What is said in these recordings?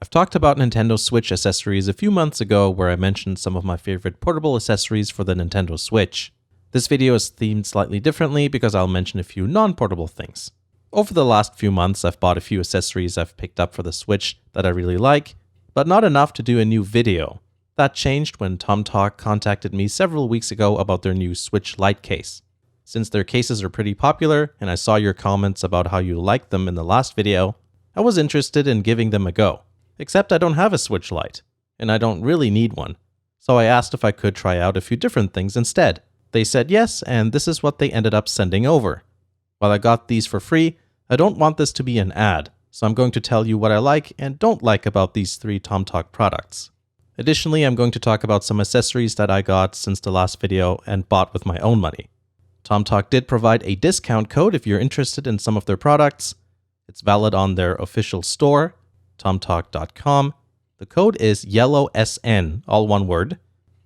I've talked about Nintendo Switch accessories a few months ago where I mentioned some of my favorite portable accessories for the Nintendo Switch. This video is themed slightly differently because I'll mention a few non-portable things. Over the last few months, I've bought a few accessories I've picked up for the Switch that I really like, but not enough to do a new video. That changed when Tomtoc contacted me several weeks ago about their new Switch Lite case. Since their cases are pretty popular, and I saw your comments about how you liked them in the last video, I was interested in giving them a go. Except I don't have a Switch Lite, and I don't really need one. So I asked if I could try out a few different things instead. They said yes, and this is what they ended up sending over. While I got these for free, I don't want this to be an ad, so I'm going to tell you what I like and don't like about these 3 Tomtoc products. Additionally, I'm going to talk about some accessories that I got since the last video and bought with my own money. Tomtoc did provide a discount code if you're interested in some of their products. It's valid on their official store, tomtoc.com. The code is YellowSN, all one word.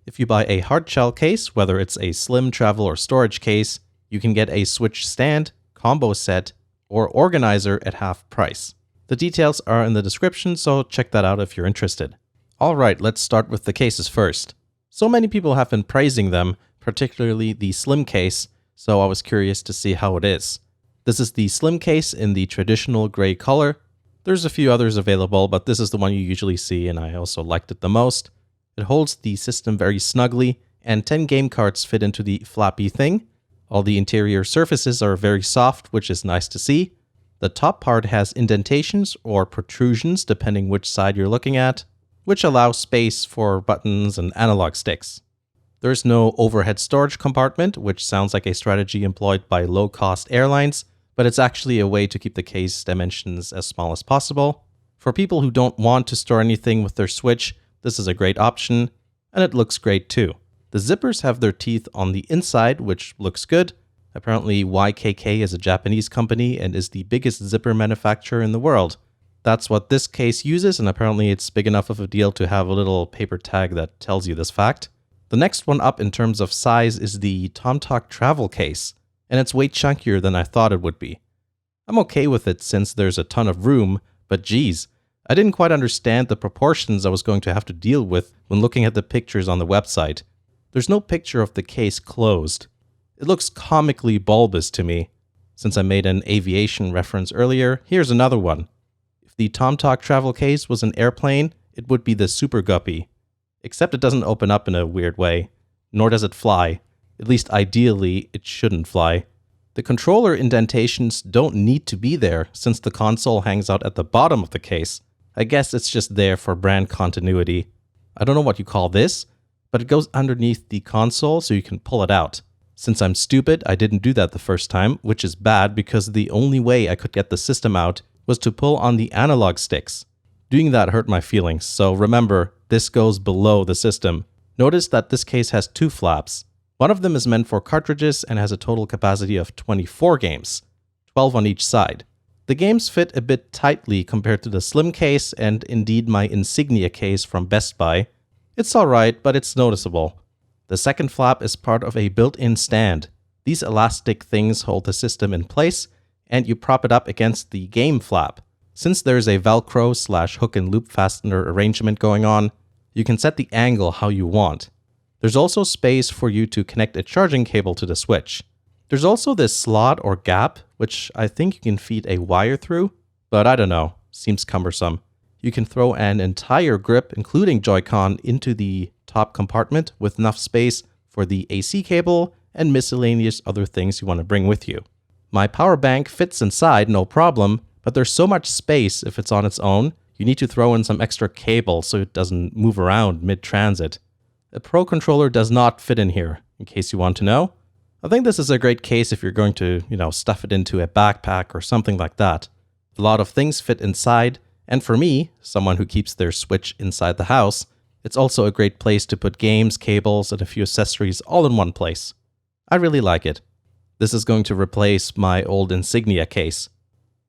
If you buy a hardshell case, whether it's a slim travel or storage case, you can get a Switch stand, combo set, or organizer at half price. The details are in the description, so check that out if you're interested. Alright, let's start with the cases first. So many people have been praising them, particularly the slim case, so I was curious to see how it is. This is the slim case in the traditional gray color. There's a few others available, but this is the one you usually see and I also liked it the most. It holds the system very snugly, and 10 game carts fit into the flappy thing. All the interior surfaces are very soft, which is nice to see. The top part has indentations or protrusions depending which side you're looking at, which allows space for buttons and analog sticks. There's no overhead storage compartment, which sounds like a strategy employed by low-cost airlines, but it's actually a way to keep the case dimensions as small as possible. For people who don't want to store anything with their Switch, this is a great option, and it looks great too. The zippers have their teeth on the inside, which looks good. Apparently YKK is a Japanese company and is the biggest zipper manufacturer in the world. That's what this case uses, and apparently it's big enough of a deal to have a little paper tag that tells you this fact. The next one up in terms of size is the Tomtoc travel case, and it's way chunkier than I thought it would be. I'm okay with it since there's a ton of room, but geez, I didn't quite understand the proportions I was going to have to deal with when looking at the pictures on the website. There's no picture of the case closed. It looks comically bulbous to me. Since I made an aviation reference earlier, here's another one. If the Tomtoc travel case was an airplane, it would be the Super Guppy. Except it doesn't open up in a weird way, nor does it fly. At least ideally, it shouldn't fly. The controller indentations don't need to be there since the console hangs out at the bottom of the case. I guess it's just there for brand continuity. I don't know what you call this, but it goes underneath the console so you can pull it out. Since I'm stupid, I didn't do that the first time, which is bad because the only way I could get the system out was to pull on the analog sticks. Doing that hurt my feelings, so remember, this goes below the system. Notice that this case has 2 flaps. One of them is meant for cartridges and has a total capacity of 24 games, 12 on each side. The games fit a bit tightly compared to the slim case and indeed my Insignia case from Best Buy. It's alright, but it's noticeable. The second flap is part of a built-in stand. These elastic things hold the system in place, and you prop it up against the game flap. Since there's a Velcro/hook and loop fastener arrangement going on, you can set the angle how you want. There's also space for you to connect a charging cable to the Switch. There's also this slot or gap, which I think you can feed a wire through, but I don't know, seems cumbersome. You can throw an entire grip, including Joy-Con, into the top compartment with enough space for the AC cable and miscellaneous other things you want to bring with you. My power bank fits inside, no problem, but there's so much space if it's on its own, you need to throw in some extra cable so it doesn't move around mid-transit. A Pro controller does not fit in here, in case you want to know. I think this is a great case if you're going to, stuff it into a backpack or something like that. A lot of things fit inside, and for me, someone who keeps their Switch inside the house, it's also a great place to put games, cables, and a few accessories all in one place. I really like it. This is going to replace my old Insignia case.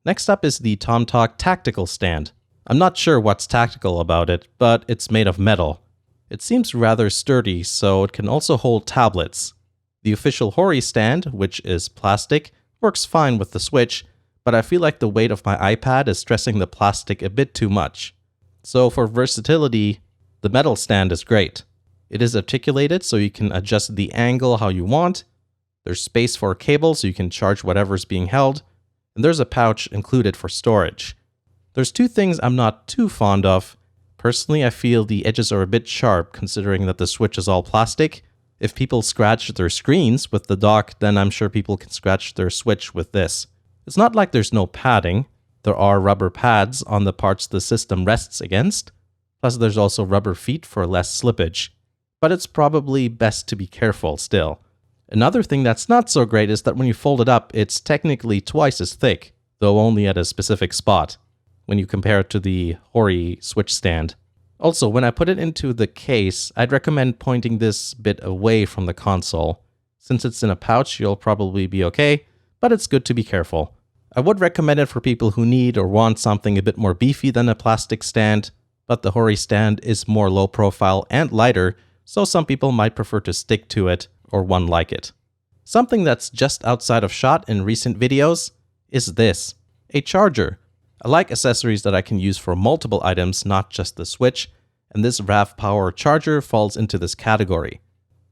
Next up is the Tomtoc Tactical Stand. I'm not sure what's tactical about it, but it's made of metal. It seems rather sturdy, so it can also hold tablets. The official Hori stand, which is plastic, works fine with the Switch, but I feel like the weight of my iPad is stressing the plastic a bit too much. So for versatility, the metal stand is great. It is articulated so you can adjust the angle how you want. There's space for a cable so you can charge whatever's being held. And there's a pouch included for storage. There's two things I'm not too fond of. Personally, I feel the edges are a bit sharp considering that the Switch is all plastic. If people scratch their screens with the dock, then I'm sure people can scratch their Switch with this. It's not like there's no padding. There are rubber pads on the parts the system rests against. Plus there's also rubber feet for less slippage. But it's probably best to be careful still. Another thing that's not so great is that when you fold it up, it's technically twice as thick, though only at a specific spot, when you compare it to the Hori Switch stand. Also, when I put it into the case, I'd recommend pointing this bit away from the console. Since it's in a pouch, you'll probably be okay, but it's good to be careful. I would recommend it for people who need or want something a bit more beefy than a plastic stand, but the Hori stand is more low profile and lighter, so some people might prefer to stick to it or one like it. Something that's just outside of shot in recent videos is this, a charger. I like accessories that I can use for multiple items, not just the Switch, and this RAV Power charger falls into this category.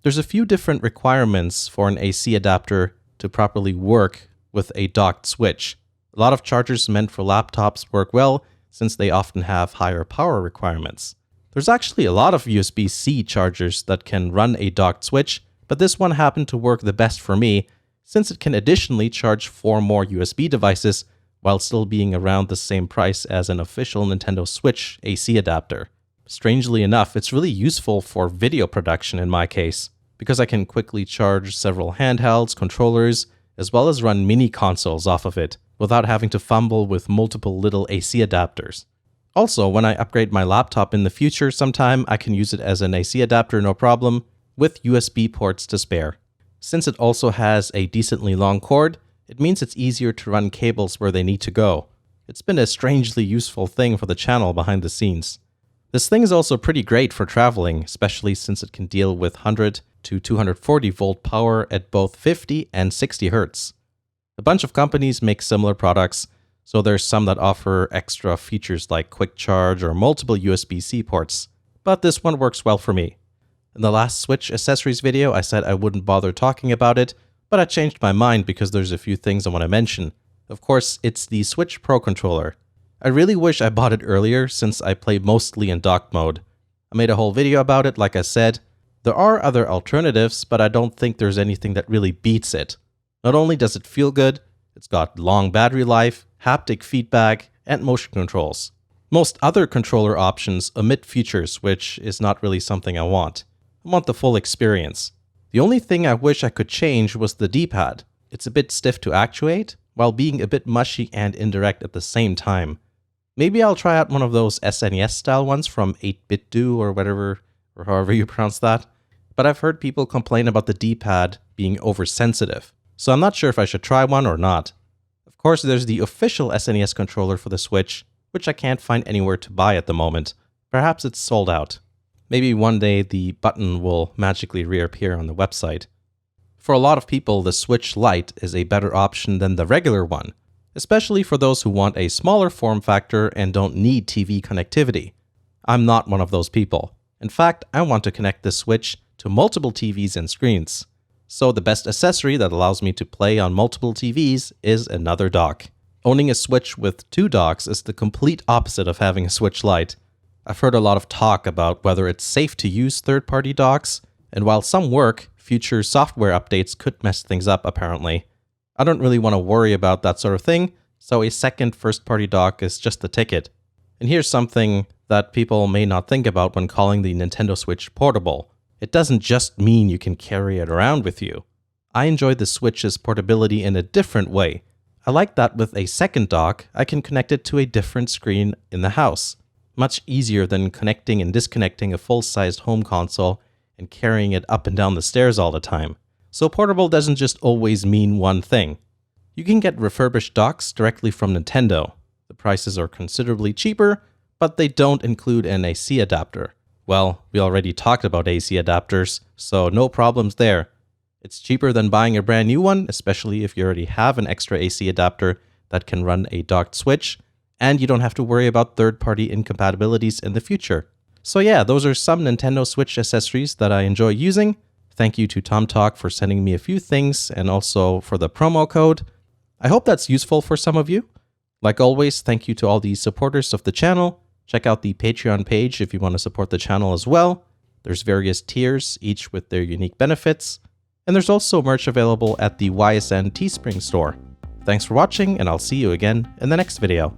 There's a few different requirements for an AC adapter to properly work with a docked Switch. A lot of chargers meant for laptops work well, since they often have higher power requirements. There's actually a lot of USB-C chargers that can run a docked Switch, but this one happened to work the best for me, since it can additionally charge 4 more USB devices while still being around the same price as an official Nintendo Switch AC adapter. Strangely enough, it's really useful for video production in my case, because I can quickly charge several handhelds, controllers, as well as run mini consoles off of it, without having to fumble with multiple little AC adapters. Also, when I upgrade my laptop in the future sometime, I can use it as an AC adapter no problem, with USB ports to spare. Since it also has a decently long cord, it means it's easier to run cables where they need to go. It's been a strangely useful thing for the channel behind the scenes. This thing is also pretty great for traveling, especially since it can deal with 100 to 240 volt power at both 50 and 60 Hz. A bunch of companies make similar products, so there's some that offer extra features like quick charge or multiple USB-C ports, but this one works well for me. In the last Switch accessories video, I said I wouldn't bother talking about it, but I changed my mind because there's a few things I want to mention. Of course, it's the Switch Pro controller. I really wish I bought it earlier since I play mostly in dock mode. I made a whole video about it, like I said. There are other alternatives, but I don't think there's anything that really beats it. Not only does it feel good, it's got long battery life, haptic feedback, and motion controls. Most other controller options omit features, which is not really something I want. I want the full experience. The only thing I wish I could change was the D-pad. It's a bit stiff to actuate, while being a bit mushy and indirect at the same time. Maybe I'll try out one of those SNES style ones from 8BitDo or whatever, or however you pronounce that. But I've heard people complain about the D-pad being oversensitive, so I'm not sure if I should try one or not. Of course, there's the official SNES controller for the Switch, which I can't find anywhere to buy at the moment. Perhaps it's sold out. Maybe one day the button will magically reappear on the website. For a lot of people, the Switch Lite is a better option than the regular one, especially for those who want a smaller form factor and don't need TV connectivity. I'm not one of those people. In fact, I want to connect the Switch to multiple TVs and screens. So the best accessory that allows me to play on multiple TVs is another dock. Owning a Switch with 2 docks is the complete opposite of having a Switch Lite. I've heard a lot of talk about whether it's safe to use third-party docks, and while some work, future software updates could mess things up apparently. I don't really want to worry about that sort of thing, so a second first-party dock is just the ticket. And here's something that people may not think about when calling the Nintendo Switch portable. It doesn't just mean you can carry it around with you. I enjoy the Switch's portability in a different way. I like that with a second dock, I can connect it to a different screen in the house. Much easier than connecting and disconnecting a full-sized home console and carrying it up and down the stairs all the time. So portable doesn't just always mean one thing. You can get refurbished docks directly from Nintendo. The prices are considerably cheaper, but they don't include an AC adapter. Well, we already talked about AC adapters, so no problems there. It's cheaper than buying a brand new one, especially if you already have an extra AC adapter that can run a docked Switch, and you don't have to worry about third-party incompatibilities in the future. So yeah, those are some Nintendo Switch accessories that I enjoy using. Thank you to Tomtoc for sending me a few things and also for the promo code. I hope that's useful for some of you. Like always, thank you to all the supporters of the channel. Check out the Patreon page if you want to support the channel as well. There's various tiers, each with their unique benefits. And there's also merch available at the YSN Teespring store. Thanks for watching, and I'll see you again in the next video.